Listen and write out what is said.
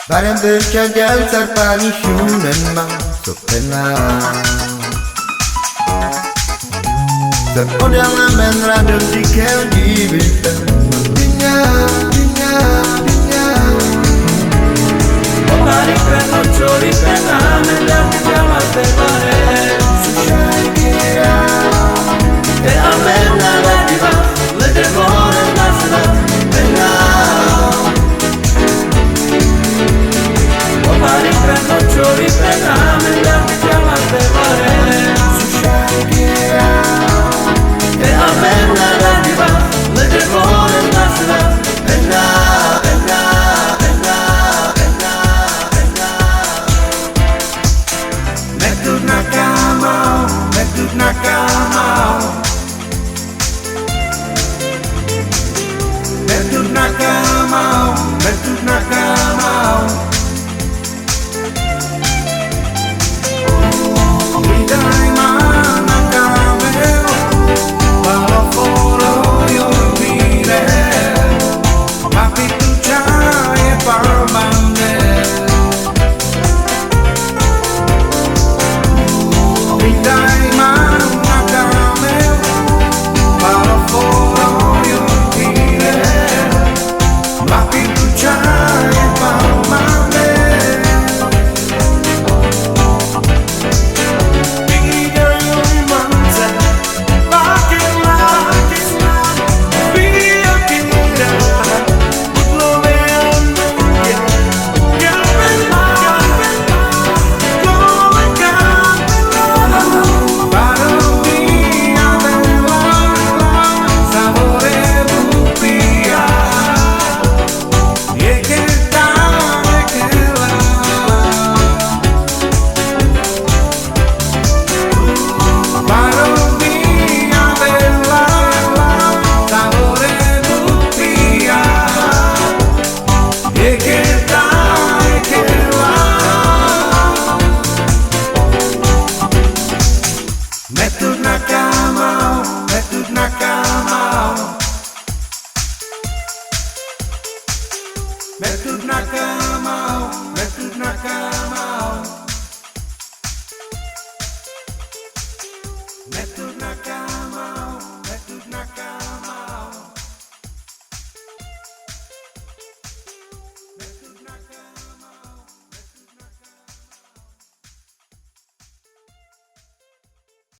Barang bercadar sarpani memang sopenang Sekodalah menradar di kau di bintang Dinya Omari per ciori per amenda chiama per mare Sushai kira E amenda la diva Le devore la sala E now Omari per ciori per amenda chiama per mare Sushai kira E amenda la diva Le devore la sala E now Metut nakama